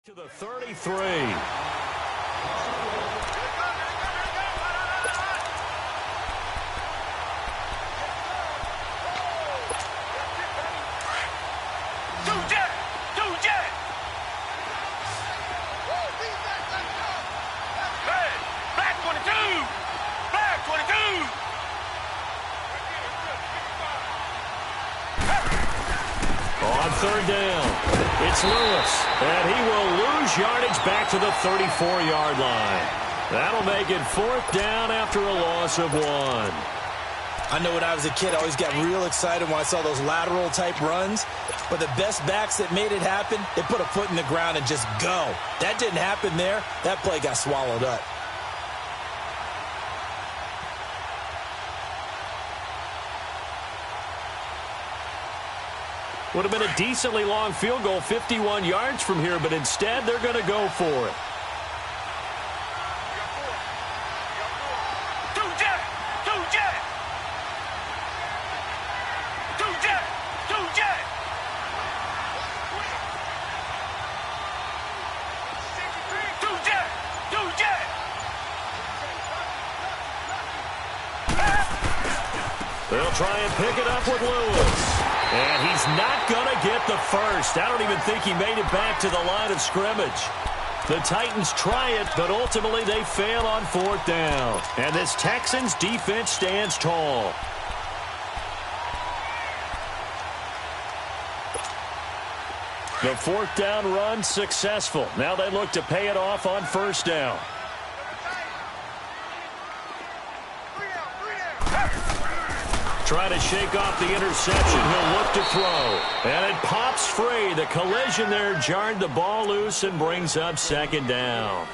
To the 33. On third down, it's Lewis, and he will lose yardage back to the 34-yard line. That'll make it fourth down after a loss of 1. I know when I was a kid, I always got real excited when I saw those lateral-type runs. But the best backs that made it happen, they put a foot in the ground and just go. That didn't happen there. That play got swallowed up. Would have been a decently long field goal, 51 yards from here, but instead they're going to go for it. They'll try and pick it up with Lewis. And he's not going to get the first. I don't even think he made it back to the line of scrimmage. The Titans try it, but ultimately they fail on fourth down. And this Texans defense stands tall. The fourth down run successful. Now they look to pay it off on first down. Try to shake off the interception. He'll look to throw. And it pops free. The collision there jarred the ball loose and brings up second down.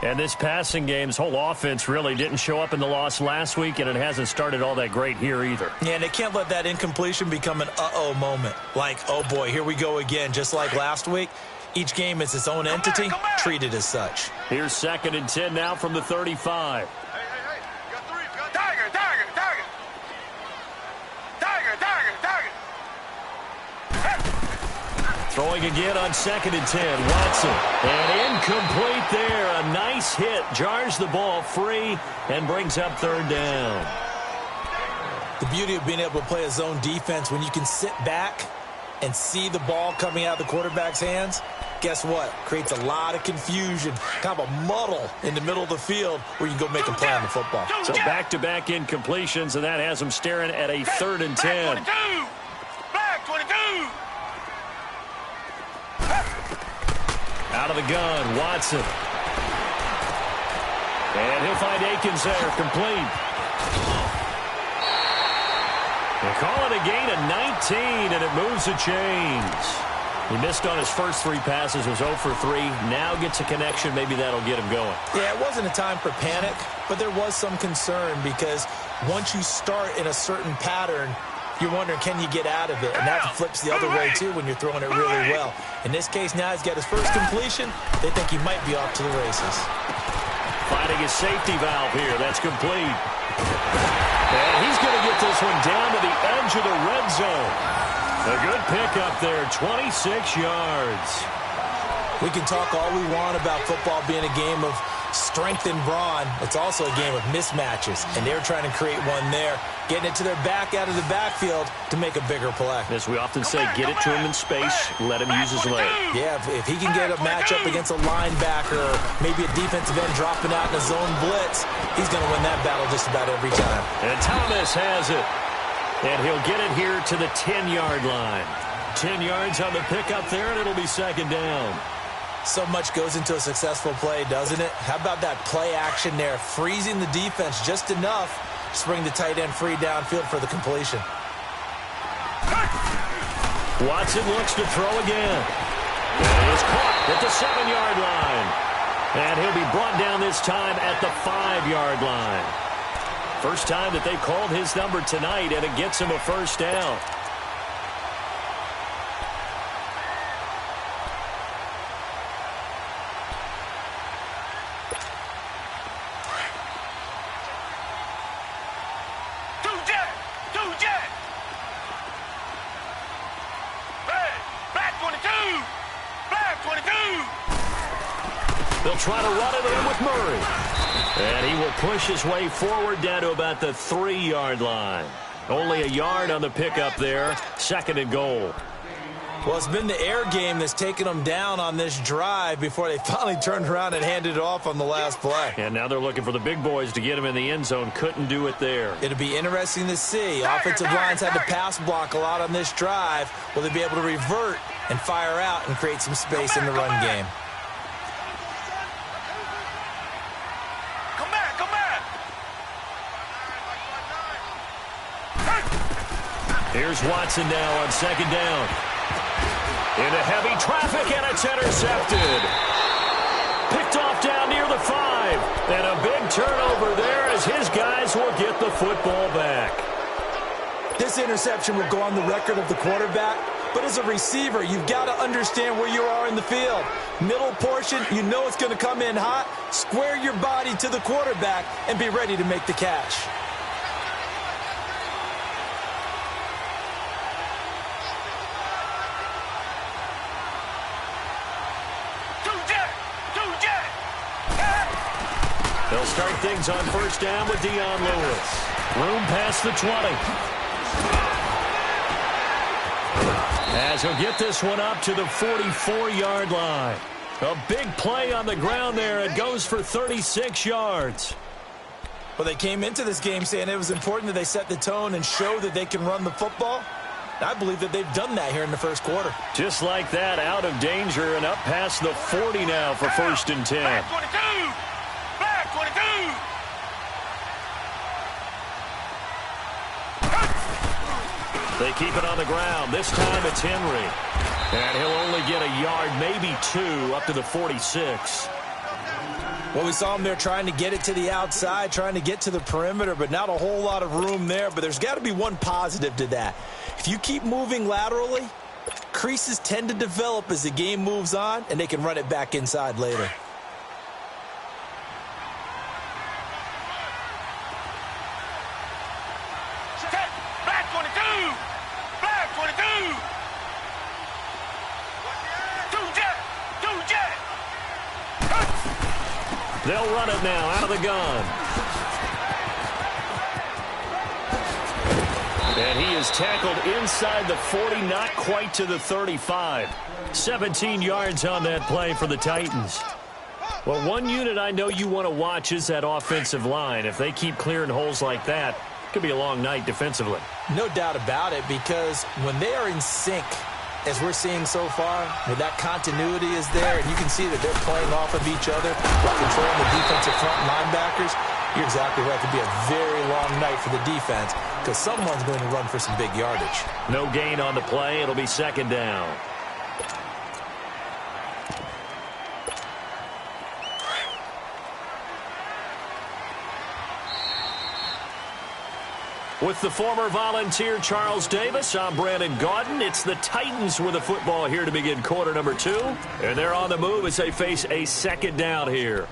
And this passing game's whole offense really didn't show up in the loss last week, and it hasn't started all that great here either. Yeah, and they can't let that incompletion become an uh-oh moment. Like, oh boy, here we go again, just like last week. Each game is its own entity, treated as such. Here's 2nd and 10 now from the 35. Throwing again on 2nd and 10. Watson. And incomplete there. A nice hit. Jars the ball free and brings up third down. The beauty of being able to play a zone defense when you can sit back and see the ball coming out of the quarterback's hands, guess what? Creates a lot of confusion, kind of a muddle in the middle of the field where you can go make a play on the football. So back-to-back incompletions, and that has them staring at a 3rd and 10. Back 22. Out of the gun, Watson. And he'll find Akins there, complete. They call it a gain of 19, and it moves the chains. He missed on his first 3 passes, was 0 for 3. Now gets a connection. Maybe that'll get him going. Yeah, it wasn't a time for panic, but there was some concern because once you start in a certain pattern, you're wondering, can you get out of it? And that flips the other way, too, when you're throwing it really well. In this case, now he's got his first completion. They think he might be off to the races. Finding his safety valve here. That's complete. And he's going to get this one down to the edge of the red zone. A good pickup there, 26 yards. We can talk all we want about football being a game of strength and brawn. It's also a game of mismatches, and they're trying to create one there, getting it to their back out of the backfield to make a bigger play. As we often say, get it to him in space, let him use his leg. Yeah, if he can get a matchup against a linebacker or maybe a defensive end dropping out in a zone blitz, he's going to win that battle just about every time. And Thomas has it. And he'll get it here to the 10-yard line. 10 yards on the pickup there, and it'll be second down. So much goes into a successful play, doesn't it? How about that play action there, freezing the defense just enough to bring the tight end free downfield for the completion. Watson looks to throw again. And he's caught at the 7-yard line. And he'll be brought down this time at the 5-yard line. First time that they called his number tonight, and it gets him a first down. Back 22. They'll try to run it in with Murray. And he will push his way forward down to about the 3-yard line. Only a yard on the pickup there. 2nd and goal. Well, it's been the air game that's taken them down on this drive before they finally turned around and handed it off on the last play. And now they're looking for the big boys to get him in the end zone. Couldn't do it there. It'll be interesting to see. Offensive lines had to pass block a lot on this drive. Will they be able to revert and fire out and create some space in the run game? Come back, come back. Here's Watson now on 2nd down. Into heavy traffic, and it's intercepted. Picked off down near the 5. And a big turnover there as his guys will get the football back. This interception will go on the record of the quarterback, but as a receiver, you've got to understand where you are in the field. Middle portion, you know it's going to come in hot. Square your body to the quarterback and be ready to make the catch. They'll start things on 1st down with Dion Lewis. Room past the 20. As he'll get this one up to the 44-yard line. A big play on the ground there. It goes for 36 yards. Well, they came into this game saying it was important that they set the tone and show that they can run the football. I believe that they've done that here in the 1st quarter. Just like that, out of danger and up past the 40 now for 1st and 10. Back 22. Back 22. They keep it on the ground. This time it's Henry. And he'll only get a yard, maybe 2, up to the 46. Well, we saw him there trying to get it to the outside, trying to get to the perimeter, but not a whole lot of room there. But there's got to be one positive to that. If you keep moving laterally, creases tend to develop as the game moves on, and they can run it back inside later. Back 22. Back 22. 2-jet. 2-jet. They'll run it now out of the gun. And he is tackled inside the 40, not quite to the 35. 17 yards on that play for the Titans. Well, one unit I know you want to watch is that offensive line. If they keep clearing holes like that, it could be a long night defensively. No doubt about it, because when they are in sync, as we're seeing so far, where that continuity is there, and you can see that they're playing off of each other while controlling the defensive front linebackers, you're exactly right. It could be a very long night for the defense because someone's going to run for some big yardage. No gain on the play. It'll be 2nd down. With the former Volunteer Charles Davis, I'm Brandon Gaudin. It's the Titans with the football here to begin quarter number 2. And they're on the move as they face a 2nd down here.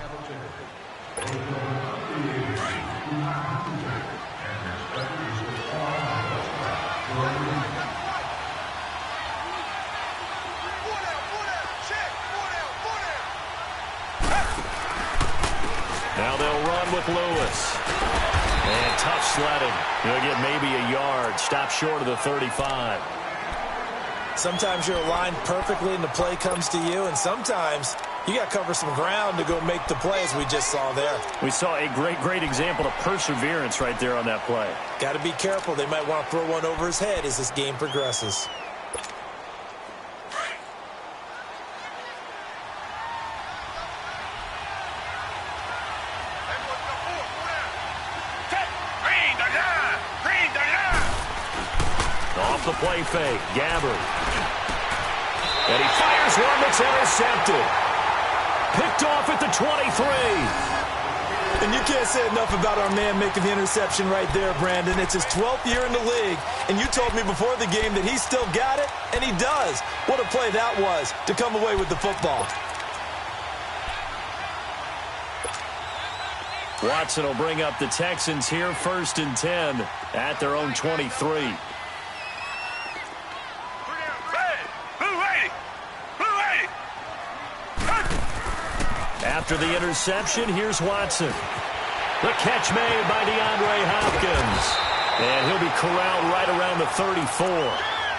Now they'll run with Lewis. And tough sledding. He'll get maybe a yard. Stop short of the 35. Sometimes you're aligned perfectly and the play comes to you, and sometimes you got to cover some ground to go make the play, as we just saw there. We saw a great example of perseverance right there on that play. Got to be careful. They might want to throw one over his head as this game progresses. Off the play fake, Gabbard. And he fires one that's intercepted. Picked off at the 23. And you can't say enough about our man making the interception right there, Brandon. It's his 12th year in the league, and you told me before the game that he still got it, and he does. What a play that was to come away with the football. Watson will bring up the Texans here, 1st and 10 at their own 23. After the interception, here's Watson. The catch made by DeAndre Hopkins. And he'll be corralled right around the 34.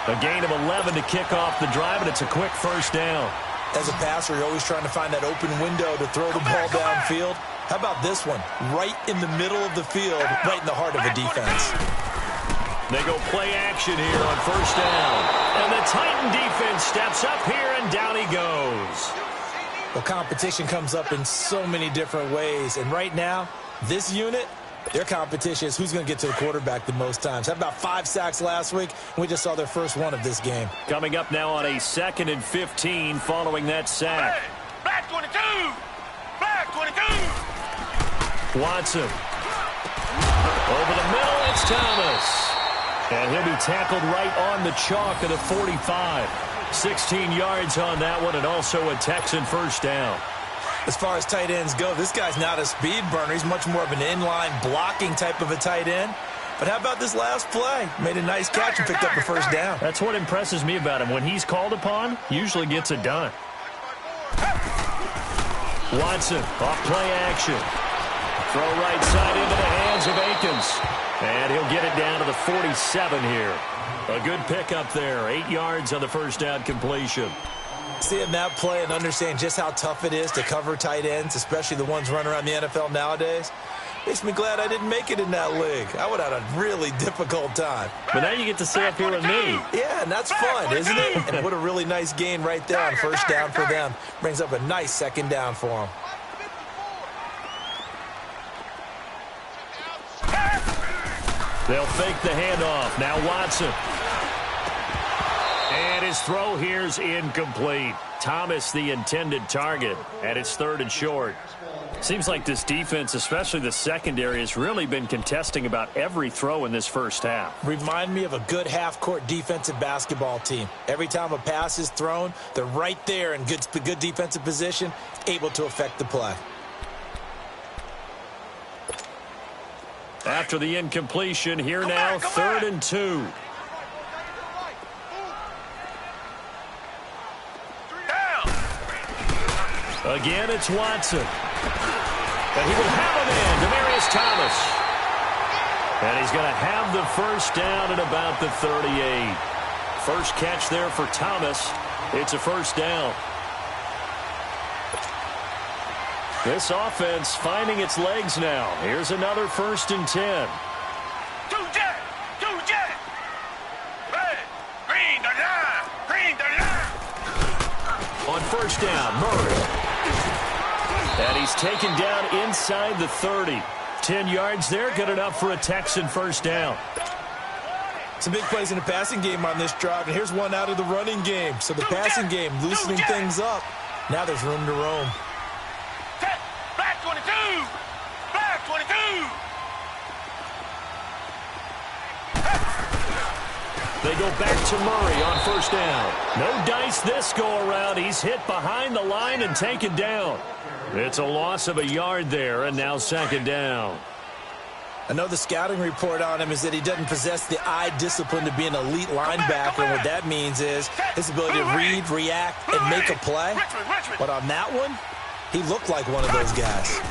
A gain of 11 to kick off the drive, and it's a quick first down. As a passer, you're always trying to find that open window to throw the ball downfield. How about this one? Right in the middle of the field, right in the heart of a defense. They go play action here on first down. And the Titan defense steps up here, and down he goes. Well, competition comes up in so many different ways. And right now, this unit, their competition is who's going to get to the quarterback the most times. How about 5 sacks last week? We just saw their first one of this game. Coming up now on a 2nd and 15 following that sack. Black 22! Black 22! Watson. Over the middle, it's Thomas. And he'll be tackled right on the chalk at the 45. 16 yards on that one, and also a Texan first down. As far as tight ends go, this guy's not a speed burner. He's much more of an inline blocking type of a tight end. But how about this last play? Made a nice catch and picked up a first down. That's what impresses me about him. When he's called upon, usually gets it done. Watson, off play action. Throw right side into the hands of Akins. And he'll get it down to the 47 here. A good pickup there. 8 yards on the first down completion. Seeing that play and understand just how tough it is to cover tight ends, especially the ones running around the NFL nowadays, makes me glad I didn't make it in that league. I would have had a really difficult time. But now you get to sit up here with me. Yeah, and that's fun, isn't it? And what a really nice gain right there on first down for them. Brings up a nice second down for them. They'll fake the handoff. Now Watson. And his throw here's incomplete. Thomas the intended target, and it's 3rd and short. Seems like this defense, especially the secondary, has really been contesting about every throw in this first half. Remind me of a good half-court defensive basketball team. Every time a pass is thrown, they're right there in good defensive position, able to affect the play. After the incompletion, here now, 3rd and 2. Again, it's Watson. And he will have a man, Demaryius Thomas. And he's going to have the first down at about the 38. First catch there for Thomas. It's a first down. This offense finding its legs now. Here's another 1st and 10. Two jet! Red! Green 39! Green 39! On first down, Murray. And he's taken down inside the 30. 10 yards there, good enough for a Texan first down. Some big plays in the passing game on this drive, and here's one out of the running game. So the passing game loosening things up. Now there's room to roam. Black 22! Black 22! They go back to Murray on first down. No dice this go-around. He's hit behind the line and taken down. It's a loss of a yard there, and now 2nd down. I know the scouting report on him is that he doesn't possess the eye discipline to be an elite linebacker. And what that means is his ability to read, react, and make a play. But on that one, he looked like one of those guys.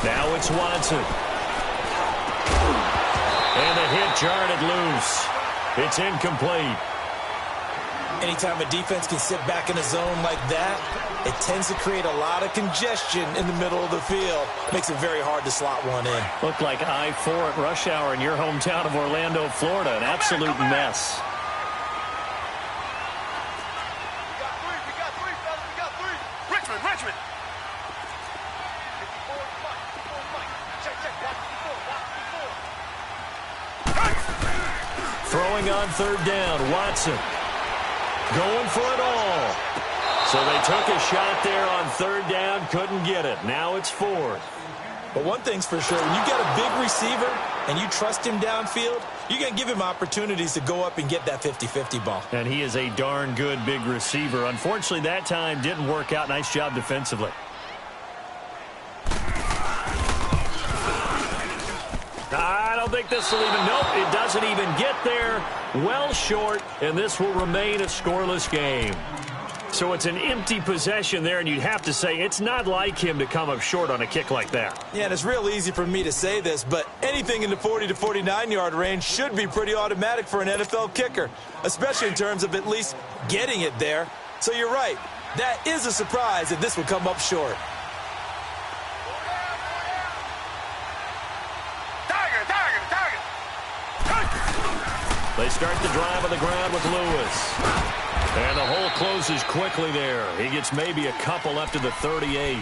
Now it's Watson. And the hit jarred it loose. It's incomplete. Anytime a defense can sit back in a zone like that, it tends to create a lot of congestion in the middle of the field. Makes it very hard to slot one in. Looked like I-4 at rush hour in your hometown of Orlando, Florida. An absolute mess. We got three, fellas. We got three. Richmond. Throwing on 3rd down, Watson. Going for it all. So they took a shot there on 3rd down, couldn't get it. Now it's 4th. But one thing's for sure, when you got a big receiver and you trust him downfield, you're going to give him opportunities to go up and get that 50-50 ball. And he is a darn good big receiver. Unfortunately, that time didn't work out. Nice job defensively. I don't think this will even, nope, it doesn't even get there. Well short, and this will remain a scoreless game. So it's an empty possession there, and you'd have to say it's not like him to come up short on a kick like that. Yeah, and it's real easy for me to say this, but anything in the 40 to 49-yard range should be pretty automatic for an NFL kicker, especially in terms of at least getting it there. So you're right. That is a surprise if this would come up short. They start the drive on the ground with Lewis. And the hole closes quickly there. He gets maybe a couple up to the 38.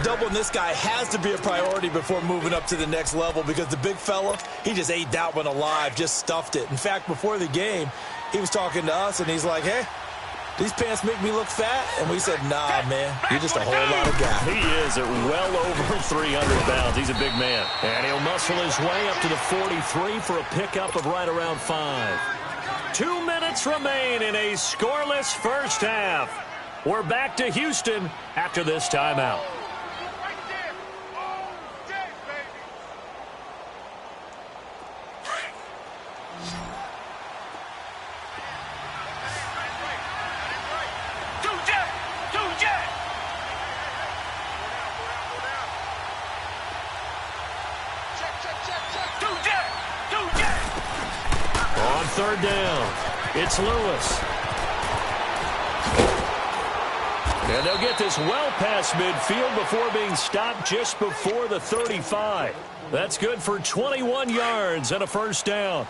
Doubling this guy has to be a priority before moving up to the next level because the big fella, he just ate that one alive, just stuffed it. In fact, before the game, he was talking to us, and he's like, hey, these pants make me look fat? And we said, nah, man, you're just a whole lot of guy. He is at well over 300 pounds. He's a big man. And he'll muscle his way up to the 43 for a pickup of right around 5. 2 minutes remain in a scoreless first half. We're back to Houston after this timeout. On third down, it's Lewis. And they'll get this well past midfield before being stopped just before the 35. That's good for 21 yards and a first down.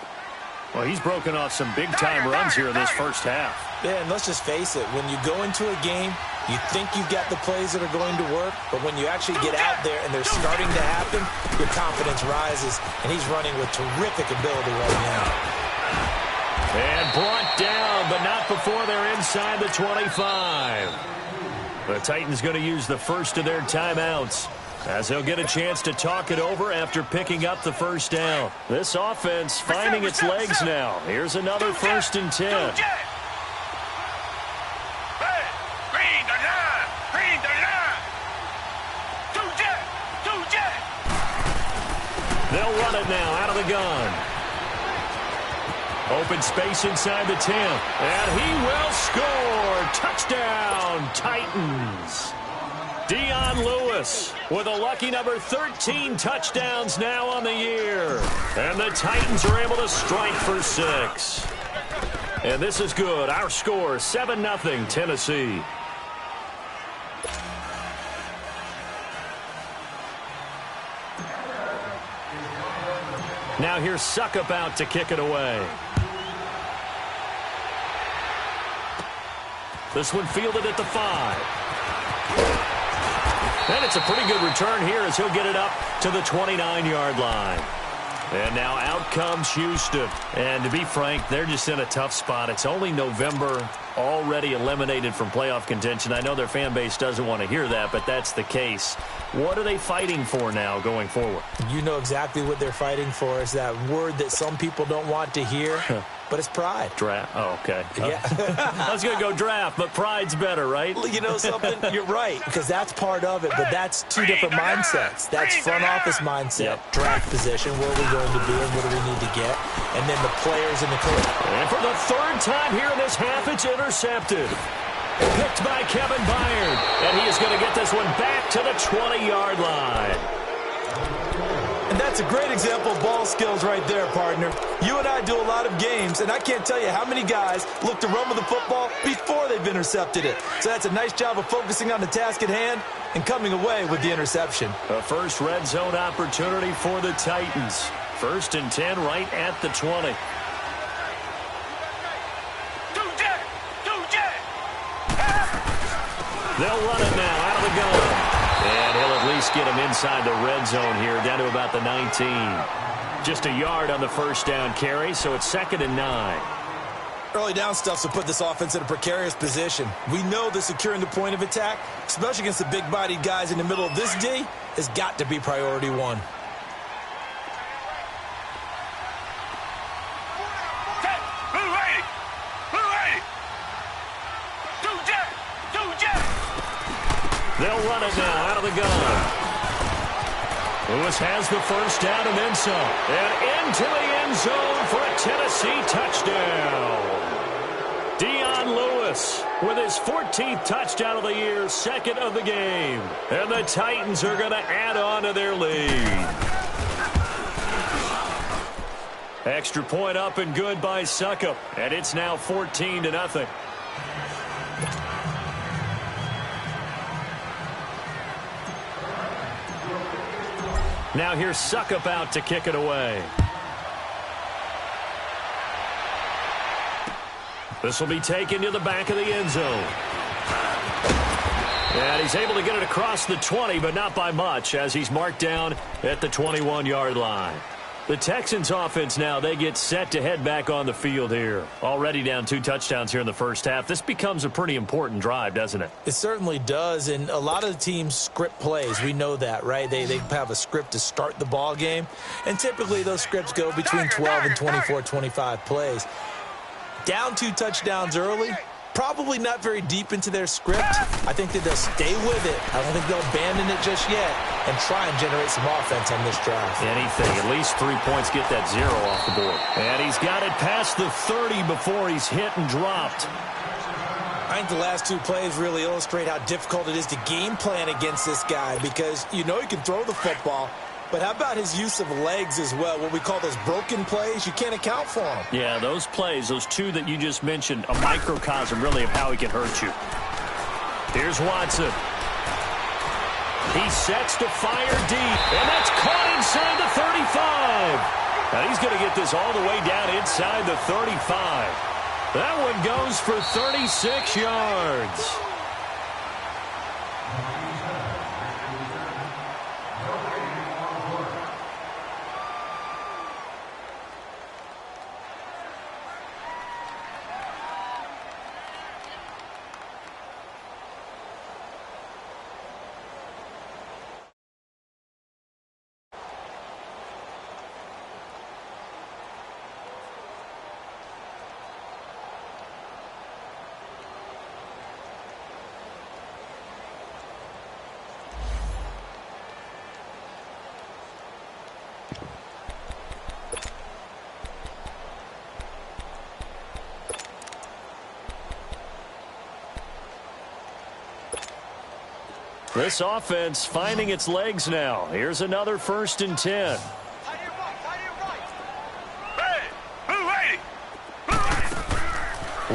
Well, he's broken off some big-time runs here in this first half. Yeah, and let's just face it. When you go into a game, you think you've got the plays that are going to work, but when you actually get out there and they're starting to happen, your confidence rises, and he's running with terrific ability right now. And brought down, but not before they're inside the 25. The Titans going to use the first of their timeouts as they'll get a chance to talk it over after picking up the first down. This offense finding its legs now. Here's another 1st and 10. They'll run it now out of the gun. Open space inside the 10. And he will score. Touchdown, Titans. Dion Lewis with a lucky number 13 touchdowns now on the year. And the Titans are able to strike for 6. And this is good. Our score, 7-0 Tennessee. Now here's Suckup out to kick it away. This one fielded at the 5. And it's a pretty good return here as he'll get it up to the 29-yard line. And now out comes Houston. And to be frank, they're just in a tough spot. It's only November, already eliminated from playoff contention. I know their fan base doesn't want to hear that, but that's the case. What are they fighting for now going forward? You know exactly what they're fighting for. Is that word that some people don't want to hear, but it's pride. Draft. Oh, okay. Yeah. I was going to go draft, but pride's better, right? You know something? You're right, because that's part of it, but that's two different mindsets. That's front office mindset, draft position, where are we going to be and what do we need to get, and then the players and the coach. And for the 3rd time here in this half, it's intercepted. Picked by Kevin Byard, and he is going to get this one back to the 20-yard line. And that's a great example of ball skills right there, partner. You and I do a lot of games, and I can't tell you how many guys look to run with the football before they've intercepted it. So that's a nice job of focusing on the task at hand and coming away with the interception. A first red zone opportunity for the Titans. 1st and 10 right at the 20. They'll run it now out of the gun. And he'll at least get him inside the red zone here, down to about the 19. Just a yard on the first down carry, so it's 2nd and 9. Early down stuff will put this offense in a precarious position. We know that securing the point of attack, especially against the big-bodied guys in the middle of this D, has got to be priority 1. They'll run it now out of the gun. Lewis has the first down and then some. And into the end zone for a Tennessee touchdown. Dion Lewis with his 14th touchdown of the year, second of the game. And the Titans are going to add on to their lead. Extra point up and good by Succop, and it's now 14-0. Now here's Succop out to kick it away. This will be taken to the back of the end zone. And he's able to get it across the 20, but not by much, as he's marked down at the 21-yard line. The Texans offense now, they get set to head back on the field here. Already down 2 touchdowns here in the first half. This becomes a pretty important drive, doesn't it? It certainly does, and a lot of the teams script plays. We know that, right? They have a script to start the ball game, and typically those scripts go between 12 and 24, 25 plays. Down 2 touchdowns early, probably not very deep into their script. I think that they'll stay with it. I don't think they'll abandon it just yet and try and generate some offense on this drive. Anything, at least 3 points, get that 0 off the board. And he's got it past the 30 before he's hit and dropped. I think the last 2 plays really illustrate how difficult it is to game plan against this guy, because you know he can throw the football, but how about his use of legs as well? What we call those broken plays, you can't account for them. Yeah, those plays, those 2 that you just mentioned, a microcosm really of how he can hurt you. Here's Watson. He sets to fire deep, and that's caught inside the 35. Now he's going to get this all the way down inside the 35. That one goes for 36 yards. This offense finding its legs now. Here's another 1st and 10.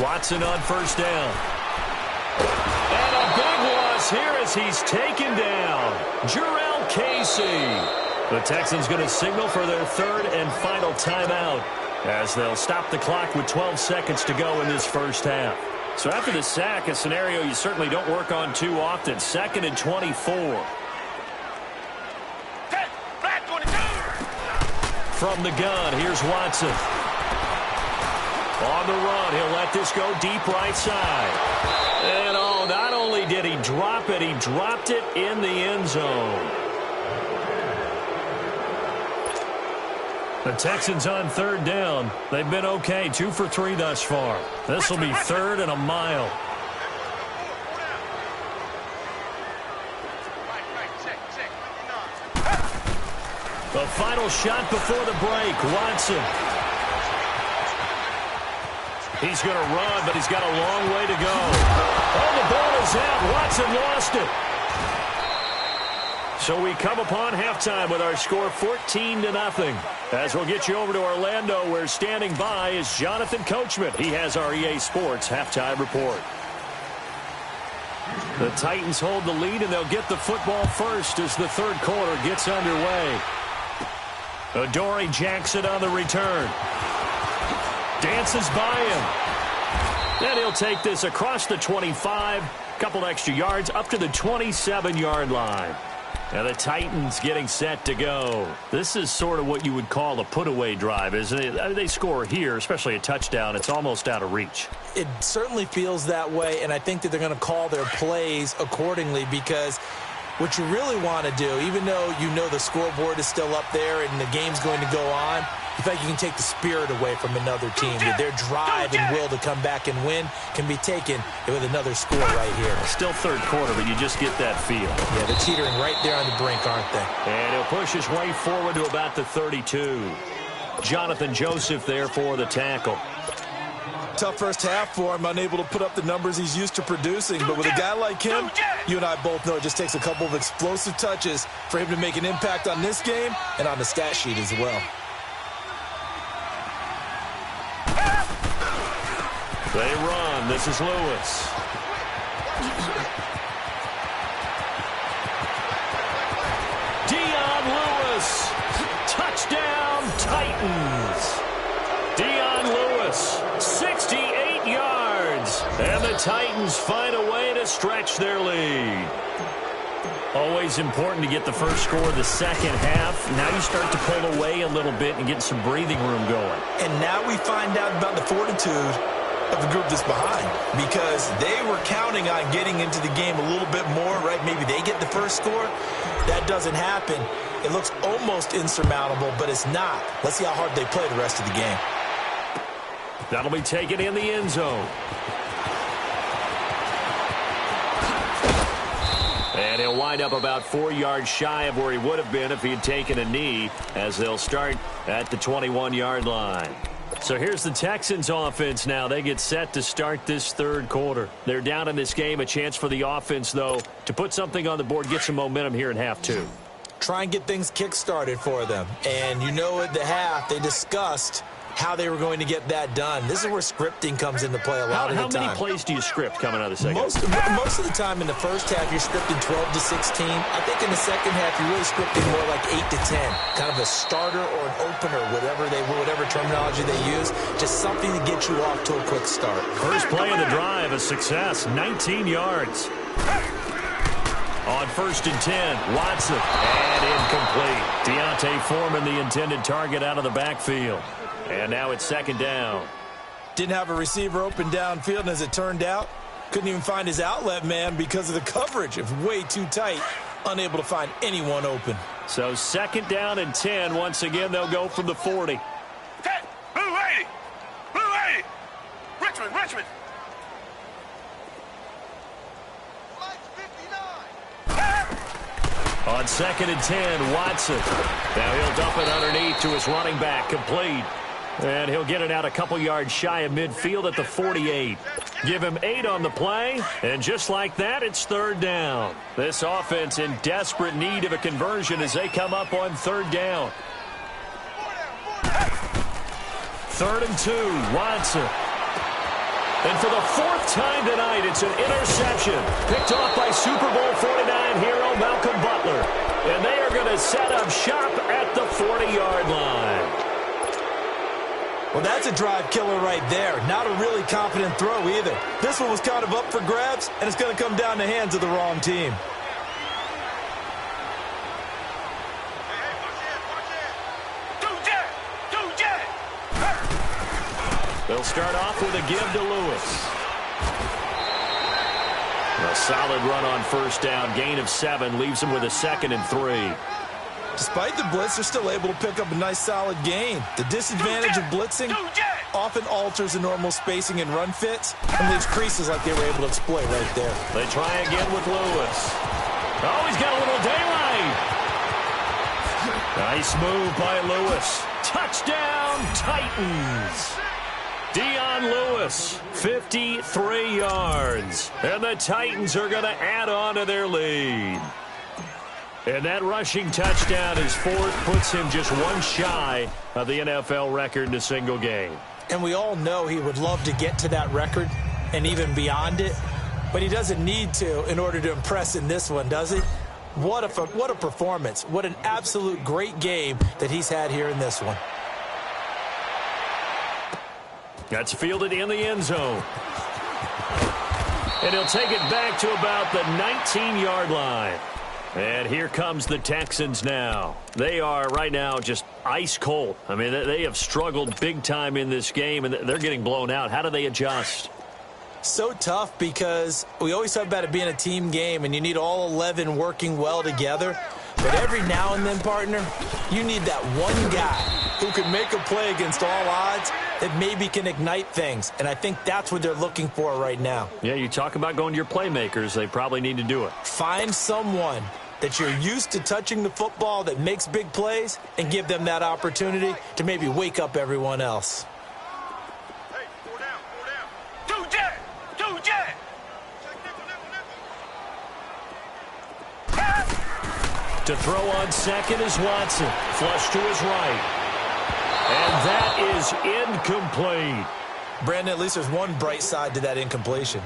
Watson on 1st down. And a big loss here as he's taken down. Jarrell Casey. The Texans going to signal for their 3rd and final timeout, as they'll stop the clock with 12 seconds to go in this first half. So after the sack, a scenario you certainly don't work on too often. 2nd and 24. From the gun, here's Watson. On the run, he'll let this go deep right side. And oh, not only did he drop it, he dropped it in the end zone. The Texans on 3rd down. They've been okay, 2 for 3 thus far. This will be 3rd and a mile. The final shot before the break, Watson. He's going to run, but he's got a long way to go. Oh, the ball is out. Watson lost it. So we come upon halftime with our score 14-0. As we'll get you over to Orlando, where standing by is Jonathan Coachman. He has our EA Sports halftime report. The Titans hold the lead, and they'll get the football first as the 3rd quarter gets underway. Adoree Jackson on the return. Dances by him. And he'll take this across the 25, couple extra yards up to the 27-yard line. And the Titans getting set to go. This is sort of what you would call a put-away drive, isn't it? I mean, they score here, especially a touchdown. It's almost out of reach. It certainly feels that way, and I think that they're going to call their plays accordingly, because what you really want to do, even though you know the scoreboard is still up there and the game's going to go on, you feel like you can take the spirit away from another team. Their drive and will to come back and win can be taken with another score right here. Still 3rd quarter, but you just get that feel. Yeah, they're teetering right there on the brink, aren't they? And he'll push his way forward to about the 32. Jonathan Joseph there for the tackle. Tough first half for him, unable to put up the numbers he's used to producing. But with a guy like him, you and I both know it just takes a couple of explosive touches for him to make an impact on this game and on the stat sheet as well. They run. This is Lewis. Lewis. Touchdown, Titans. Dion Lewis, 68 yards. And the Titans find a way to stretch their lead. Always important to get the first score of the second half. Now you start to pull away a little bit and get some breathing room going. And now we find out about the fortitude of the group that's behind, because they were counting on getting into the game a little bit more, right? Maybe they get the first score. That doesn't happen. It looks almost insurmountable, but it's not. Let's see how hard they play the rest of the game. That'll be taken in the end zone. And he'll wind up about 4 yards shy of where he would have been if he had taken a knee, as they'll start at the 21-yard line. So here's the Texans offense now. They get set to start this third quarter. They're down in this game. A chance for the offense, though, to put something on the board, get some momentum here in half two. Try and get things kick-started for them. And you know at the half, they discussed how they were going to get that done. This is where scripting comes into play a lot of the time. How many plays do you script coming out of the second? Most of the time in the first half, you're scripting 12 to 16. I think in the second half, you're really scripting more like 8 to 10. Kind of a starter or an opener, whatever terminology they use. Just something to get you off to a quick start. First play of the drive, a success, 19 yards. On 1st and 10, Watson, and incomplete. Deontay Foreman, the intended target, out of the backfield. And now it's second down. Didn't have a receiver open downfield, and as it turned out, couldn't even find his outlet man because of the coverage. It was way too tight, unable to find anyone open. So second down and 10. Once again, they'll go from the 40. Blue 80! Blue 80! Richmond! On 2nd and 10, Watson. Now he'll dump it underneath to his running back, complete. And he'll get it out a couple yards shy of midfield at the 48. Give him 8 on the play, and just like that, it's third down. This offense in desperate need of a conversion as they come up on third down. 3rd and 2, Watson. And for the 4th time tonight, it's an interception. Picked off by Super Bowl 49 hero Malcolm Butler. And they are going to set up shop at the 40-yard line. Well, that's a drive killer right there. Not a really confident throw either. This one was kind of up for grabs, and it's going to come down the hands of the wrong team. They'll start off with a give to Lewis. A solid run on first down. Gain of 7 leaves them with a 2nd and 3. Despite the blitz, they're still able to pick up a nice solid gain. The disadvantage of blitzing often alters the normal spacing and run fits and leaves creases like they were able to exploit right there. They try again with Lewis. Oh, he's got a little daylight. Nice move by Lewis. Touchdown, Titans. Dion Lewis, 53 yards. And the Titans are going to add on to their lead. And that rushing touchdown is 4th, puts him just 1 shy of the NFL record in a single game. And we all know he would love to get to that record and even beyond it, but he doesn't need to in order to impress in this one, does he? What a performance. What an absolute great game that he's had here in this one. That's fielded in the end zone. And he'll take it back to about the 19-yard line. And here comes the Texans now. They are right now just ice cold. I mean, they have struggled big time in this game, and they're getting blown out. How do they adjust? So tough because we always talk about it being a team game, and you need all 11 working well together. But every now and then, partner, you need that one guy who can make a play against all odds that maybe can ignite things. And I think that's what they're looking for right now. Yeah, you talk about going to your playmakers. They probably need to do it. Find someone that you're used to touching the football that makes big plays and give them that opportunity to maybe wake up everyone else. Hey, 4 down, 4 To throw on second is Watson. Flush to his right. And that is incomplete. Brandon, at least there's one bright side to that incompletion.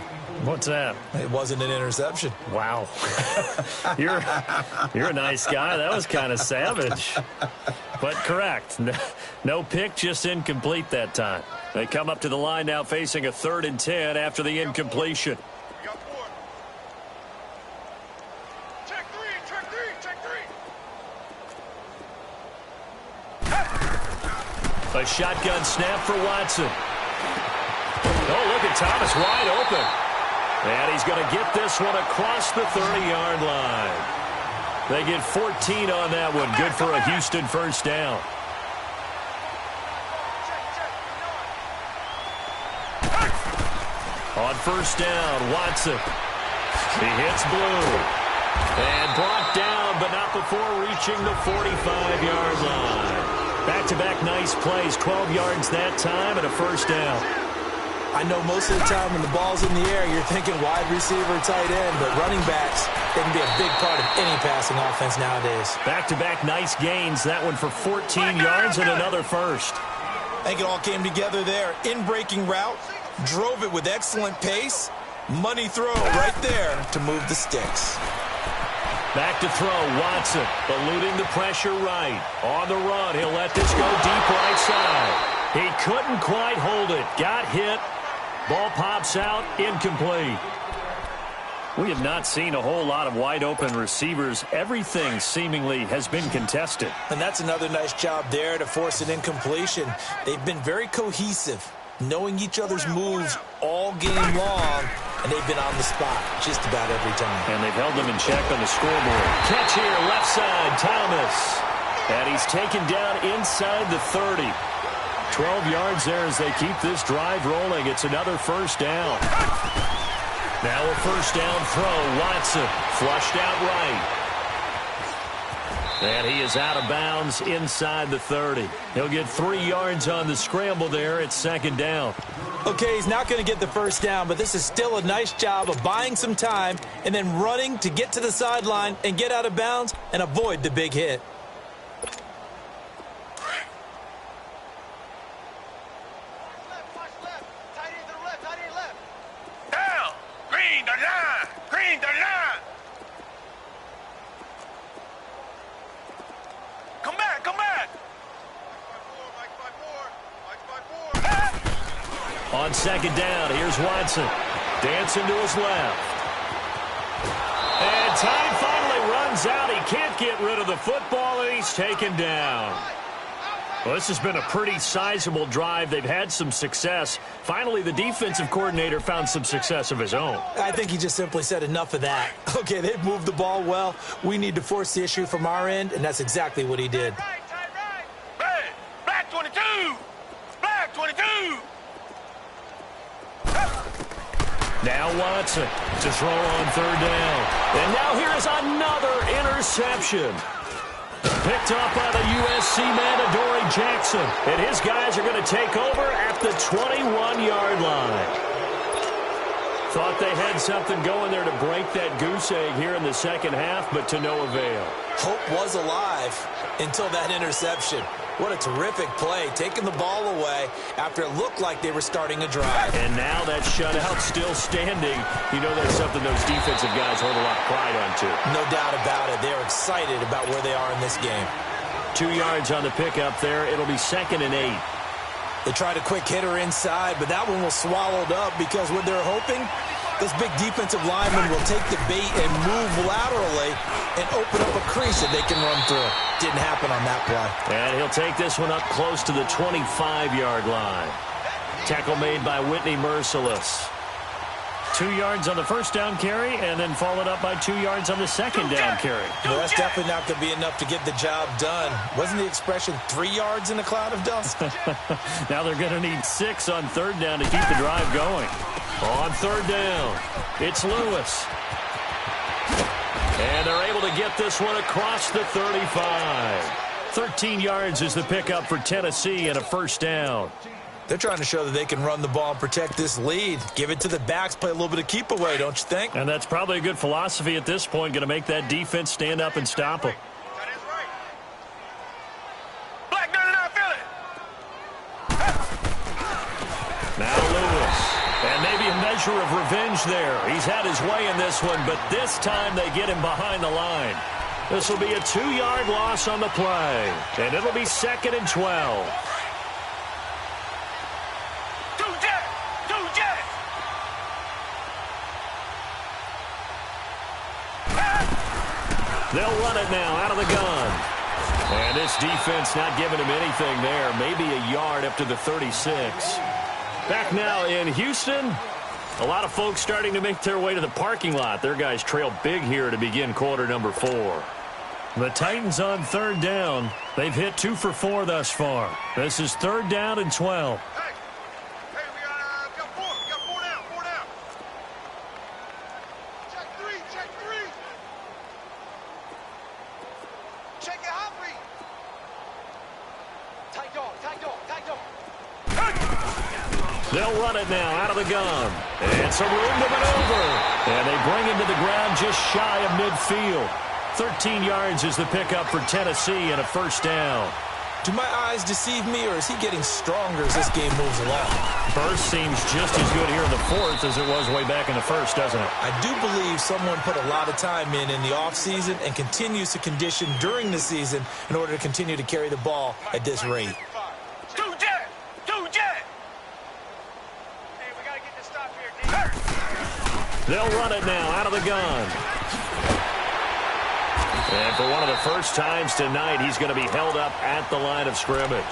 What's that? It wasn't an interception. Wow. You're a nice guy. That was kind of savage. But correct. No pick, just incomplete that time. They come up to the line now facing a 3rd and 10 after the incompletion. We got 4. Check 3. A shotgun snap for Watson. Oh, look at Thomas wide open. And he's going to get this one across the 30-yard line. They get 14 on that one. Good for a Houston first down. On first down, Watson. He hits Blue. And brought down, but not before reaching the 45-yard line. Back-to-back nice plays, 12 yards that time and a first down. I know most of the time when the ball's in the air, you're thinking wide receiver, tight end, but running backs, they can be a big part of any passing offense nowadays. Back-to-back nice gains. That one for 14 yards and another first. I think it all came together there. In-breaking route, drove it with excellent pace. Money throw right there to move the sticks. Back to throw, Watson, eluding the pressure right. On the run, he'll let this go deep right side. He couldn't quite hold it. Got hit. Ball pops out, incomplete. We have not seen a whole lot of wide-open receivers. Everything seemingly has been contested. And that's another nice job there to force an incompletion. They've been very cohesive, knowing each other's moves all game long, and they've been on the spot just about every time. And they've held them in check on the scoreboard. Catch here, left side, Thomas. And he's taken down inside the 30. 12 yards there as they keep this drive rolling. It's another first down. Now a first down throw. Watson flushed out right. And he is out of bounds inside the 30. He'll get 3 yards on the scramble there at second down. Okay, he's not going to get the first down, but this is still a nice job of buying some time and then running to get to the sideline and get out of bounds and avoid the big hit. On second down, here's Watson. Dancing to his left. And time finally runs out. He can't get rid of the football, and he's taken down. Well, this has been a pretty sizable drive. They've had some success. Finally, the defensive coordinator found some success of his own. I think he just simply said enough of that. Okay, they've moved the ball well. We need to force the issue from our end, and that's exactly what he did. Black 22! Black 22! Now Watson to throw on third down. And now here's another interception. Picked up by the USC man, Adoree Jackson. And his guys are going to take over at the 21-yard line. Thought they had something going there to break that goose egg here in the second half, but to no avail. Hope was alive until that interception. What a terrific play, taking the ball away after it looked like they were starting a drive. And now that shutout still standing. You know that's something those defensive guys hold a lot of pride on, too. No doubt about it. They're excited about where they are in this game. 2 yards on the pickup there. It'll be 2nd and 8. They tried a quick hitter inside, but that one was swallowed up because what they're hoping, this big defensive lineman will take the bait and move laterally and open up a crease that they can run through. Didn't happen on that play. And he'll take this one up close to the 25-yard line. Tackle made by Whitney Merciless. 2 yards on the first down carry, and then followed up by 2 yards on the second down carry. Well, that's definitely not going to be enough to get the job done. Wasn't the expression 3 yards in a cloud of dust? Now they're going to need 6 on third down to keep the drive going. On third down, it's Lewis. And they're able to get this one across the 35. 13 yards is the pickup for Tennessee and a first down. They're trying to show that they can run the ball and protect this lead. Give it to the backs, play a little bit of keep away, don't you think? And that's probably a good philosophy at this point, going to make that defense stand up and stop them. measure of revenge there. He's had his way in this one, but this time they get him behind the line. This will be a 2-yard loss on the play, and it'll be 2nd and 12. They'll run it now out of the gun. And this defense not giving him anything there. Maybe a yard up to the 36. Back now in Houston. A lot of folks starting to make their way to the parking lot. Their guys trail big here to begin quarter number 4. The Titans on 3rd down. They've hit 2 for 4 thus far. This is 3rd down and 12. Hey, we got 4. We got 4 down. 4 down. Check 3. Check 3. Check it out, read. Tight dog. Tight dog. Tight dog. They'll run it now out of the gun. And some room to maneuver. And they bring him to the ground just shy of midfield. 13 yards is the pickup for Tennessee and a 1st down. Do my eyes deceive me, or is he getting stronger as this game moves along? Burst seems just as good here in the 4th as it was way back in the 1st, doesn't it? I do believe someone put a lot of time in the offseason and continues to condition during the season in order to continue to carry the ball at this rate. They'll run it now out of the gun. And for one of the first times tonight, he's going to be held up at the line of scrimmage.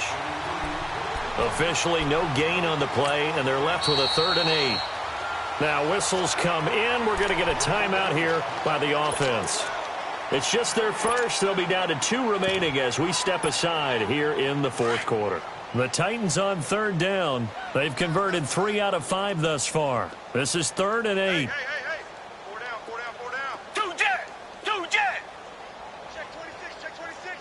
Officially no gain on the play, and they're left with a 3rd and 8. Now whistles come in. We're going to get a timeout here by the offense. It's just their first. They'll be down to 2 remaining as we step aside here in the 4th quarter. The Titans on 3rd down. They've converted 3 out of 5 thus far. This is 3rd and 8. Hey. 4 down. 4 down. 4 down. 2 jet. 2 jet. Check 26. Check 26.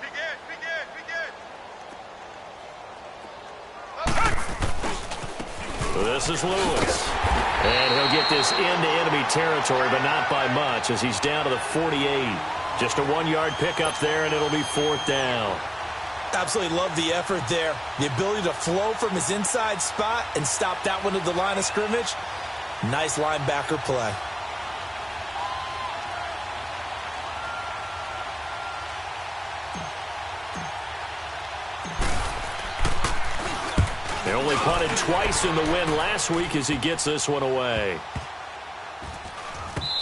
Big edge. Big edge. Big edge. This is Lewis. And he'll get this into enemy territory, but not by much as he's down to the 48. Just a 1-yard pickup there, and it'll be 4th down. Absolutely love the effort there. The ability to flow from his inside spot and stop that one at the line of scrimmage. Nice linebacker play. They only punted twice in the win last week as he gets this one away.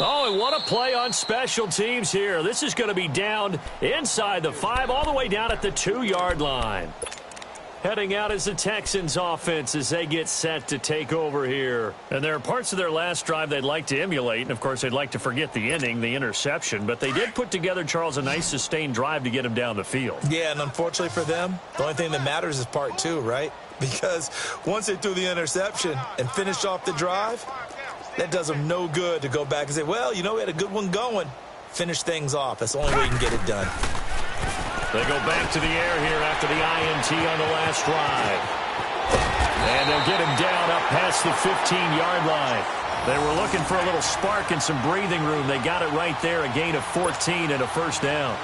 Oh, and what a play on special teams here. This is going to be down inside the 5, all the way down at the 2-yard line. Heading out is the Texans offense as they get set to take over here. And there are parts of their last drive they'd like to emulate. And, of course, they'd like to forget the inning, the interception. But they did put together, Charles, a nice sustained drive to get him down the field. Yeah, and unfortunately for them, the only thing that matters is part 2, right? Because once they threw the interception and finished off the drive, that does them no good to go back and say, well, you know, we had a good one going. Finish things off. That's the only way you can get it done. They go back to the air here after the INT on the last drive. And they'll get him down up past the 15-yard line. They were looking for a little spark and some breathing room. They got it right there, a gain of 14 and a 1st down.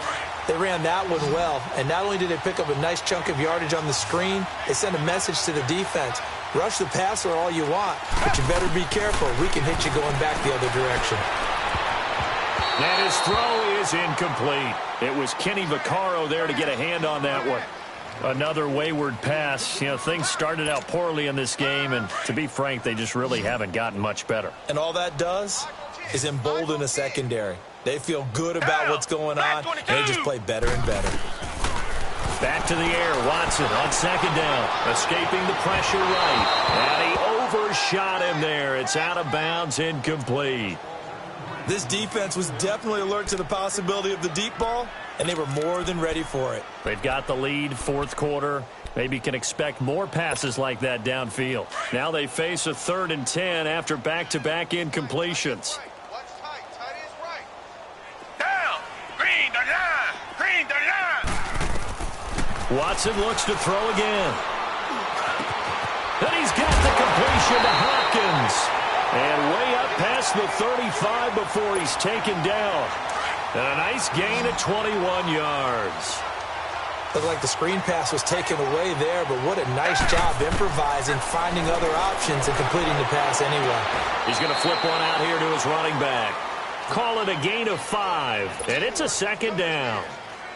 They ran that one well, and not only did they pick up a nice chunk of yardage on the screen, they sent a message to the defense. Rush the passer all you want, but you better be careful. We can hit you going back the other direction. And his throw is incomplete. It was Kenny Vaccaro there to get a hand on that one. Another wayward pass. You know, things started out poorly in this game, and to be frank, they just really haven't gotten much better. And all that does is embolden the secondary. They feel good about what's going on, and they just play better and better. Back to the air, Watson on 2nd down, escaping the pressure right. And he overshot him there. It's out of bounds, incomplete. This defense was definitely alert to the possibility of the deep ball, and they were more than ready for it. They've got the lead, 4th quarter. Maybe can expect more passes like that downfield. Now they face a 3rd and 10 after back-to-back incompletions. Watch tight. Tight is right. Down. Green the line. Green the line. Watson looks to throw again. And he's got the completion to Hopkins. And way up past the 35 before he's taken down. And a nice gain of 21 yards. Looked like the screen pass was taken away there, but what a nice job improvising, finding other options, and completing the pass anyway. He's going to flip one out here to his running back. Call it a gain of 5, and it's a second down.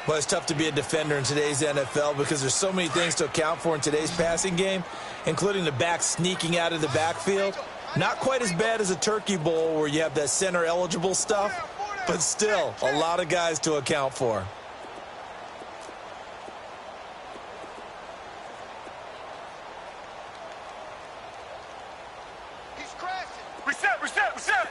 Well, it's tough to be a defender in today's NFL because there's so many things to account for in today's passing game, including the back sneaking out of the backfield. Not quite as bad as a turkey bowl where you have that center-eligible stuff, but still a lot of guys to account for. He's crashing. Reset, reset, reset.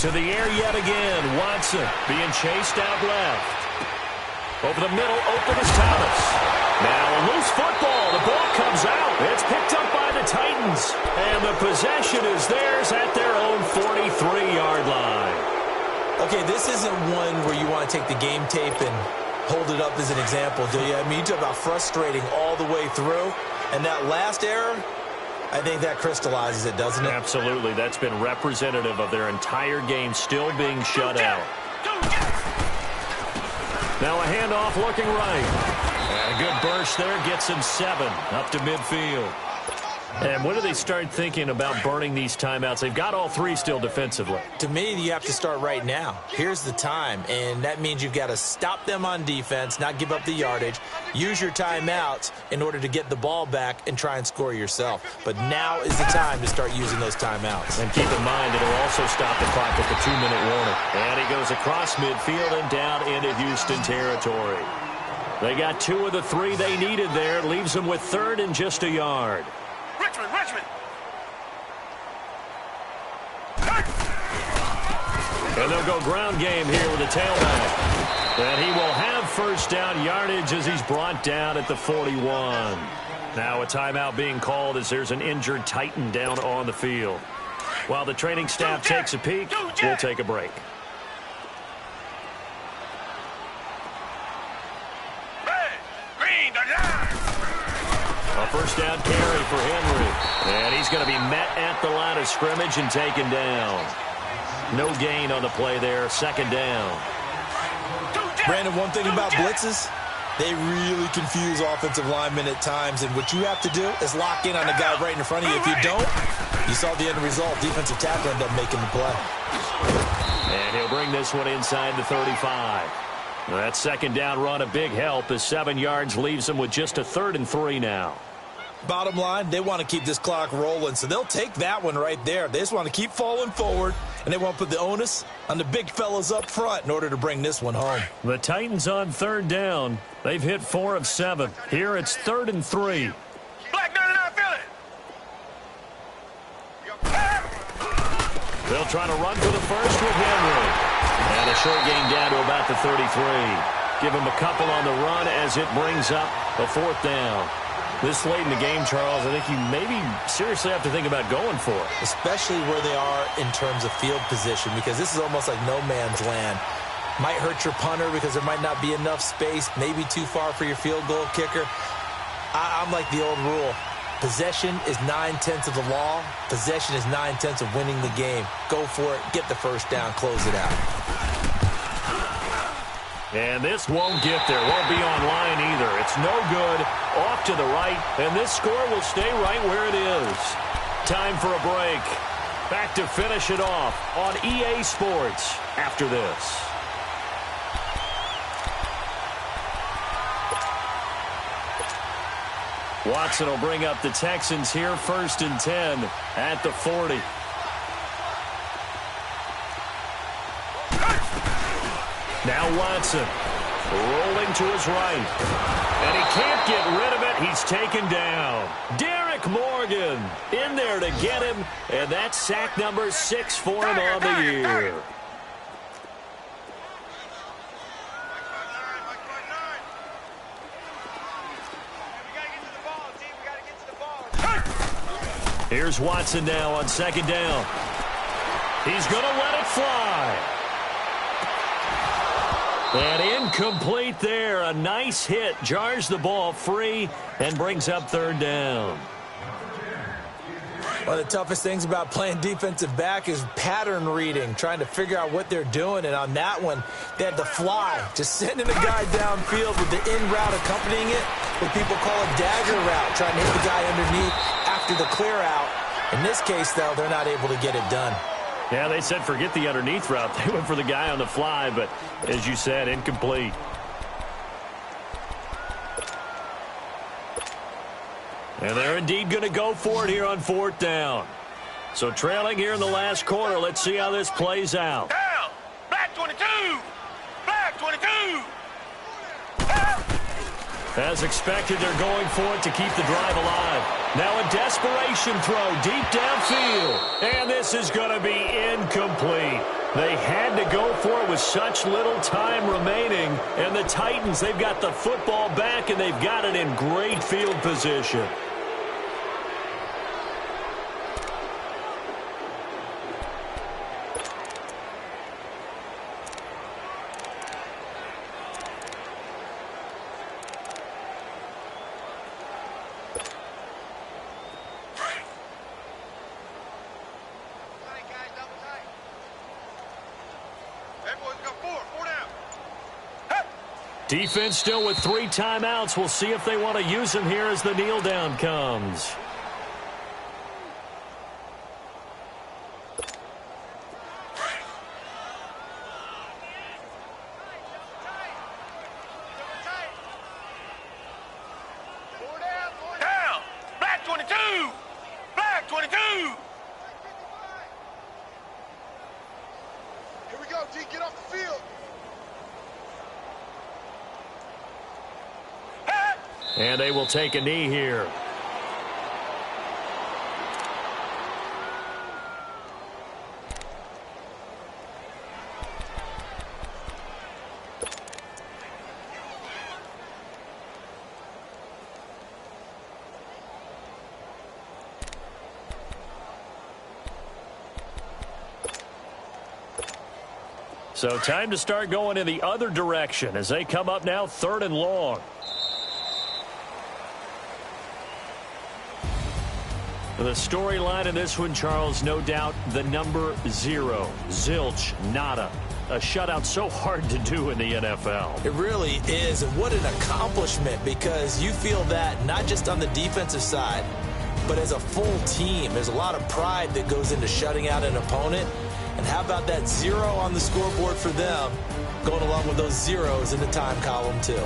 To the air yet again. Watson being chased out left. Over the middle, open is Thomas. Now a loose football. The ball comes out. It's picked up by the Titans. And the possession is theirs at their own 43-yard line. Okay, this isn't one where you want to take the game tape and hold it up as an example, do you? I mean, you talk about frustrating all the way through. And that last error, I think that crystallizes it, doesn't it? Absolutely. That's been representative of their entire game still being shut out. Now a handoff looking right. And a good burst there gets him 7 up to midfield. And when do they start thinking about burning these timeouts? They've got all 3 still defensively. To me, you have to start right now. Here's the time, and that means you've got to stop them on defense, not give up the yardage, use your timeouts in order to get the ball back and try and score yourself. But now is the time to start using those timeouts. And keep in mind, it'll also stop the clock at the 2-minute warning. And he goes across midfield and down into Houston territory. They got 2 of the 3 they needed there. Leaves them with 3rd and just a yard. Richmond. And they'll go ground game here with a tailback. And he will have first down yardage as he's brought down at the 41. Now a timeout being called as there's an injured Titan down on the field. While the training staff takes a peek, we'll take a break. A first down carry for Henry. And he's going to be met at the line of scrimmage and taken down. No gain on the play there. Second down. Brandon, one thing about blitzes, they really confuse offensive linemen at times. And what you have to do is lock in on the guy right in front of you. If you don't, you saw the end result. Defensive tackle ended up making the play. And he'll bring this one inside the 35. That second down run a big help as 7 yards leaves them with just a 3rd and 3 now. Bottom line, they want to keep this clock rolling, so they'll take that one right there. They just want to keep falling forward, and they want to put the onus on the big fellas up front in order to bring this one home. The Titans on 3rd down. They've hit 4 of 7. Here it's 3rd and 3. Black 99, feel it. They'll try to run for the first with Henry. And a short gain down to about the 33. Give him a couple on the run as it brings up a 4th down. This late in the game, Charles, I think you maybe seriously have to think about going for it. Especially where they are in terms of field position, because this is almost like no man's land. Might hurt your punter because there might not be enough space, maybe too far for your field goal kicker. I'm like the old rule. Possession is 9/10 of the law. Possession is 9/10 of winning the game. Go for it. Get the first down. Close it out. And this won't get there. Won't be online either. It's no good. Off to the right. And this score will stay right where it is. Time for a break. Back to finish it off on EA Sports after this. Watson will bring up the Texans here 1st and 10 at the 40. Now Watson rolling to his right. And he can't get rid of it. He's taken down. Derek Morgan in there to get him. And that's sack number 6 for him on the year. Here's Watson now on 2nd down. He's going to let it fly. And incomplete there. A nice hit. Jars the ball free and brings up 3rd down. One of the toughest things about playing defensive back is pattern reading, trying to figure out what they're doing. And on that one, they had the fly, just sending a guy downfield with the in route accompanying it, what people call a dagger route, trying to hit the guy underneath after the clear out. In this case, though, they're not able to get it done. Yeah, they said forget the underneath route. They went for the guy on the fly, but as you said, incomplete. And they're indeed going to go for it here on 4th down. So trailing here in the last quarter. Let's see how this plays out. Down. Black 22. Black 22. As expected, they're going for it to keep the drive alive. Now a desperation throw deep downfield. And this is going to be incomplete. They had to go for it with such little time remaining. And the Titans, they've got the football back, and they've got it in great field position. Defense still with 3 timeouts. We'll see if they want to use them here as the kneel down comes. Down. Black 22. Black 22. Here we go, D. Get off the field. And they will take a knee here. So time to start going in the other direction as they come up now 3rd and long. The storyline in this one, Charles, no doubt the number 0. Zilch, nada. A shutout so hard to do in the NFL. It really is, and what an accomplishment, because you feel that not just on the defensive side, but as a full team. There's a lot of pride that goes into shutting out an opponent. And how about that 0 on the scoreboard for them, going along with those zeros in the time column, too.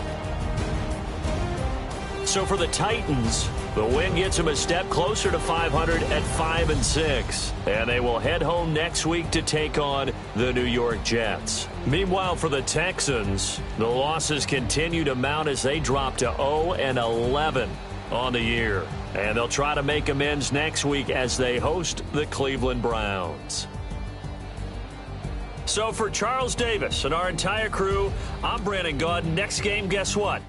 So for the Titans, the win gets them a step closer to 500 at 5-6. And they will head home next week to take on the New York Jets. Meanwhile, for the Texans, the losses continue to mount as they drop to 0-11 on the year. And they'll try to make amends next week as they host the Cleveland Browns. So for Charles Davis and our entire crew, I'm Brandon Gaudin. Next game, guess what?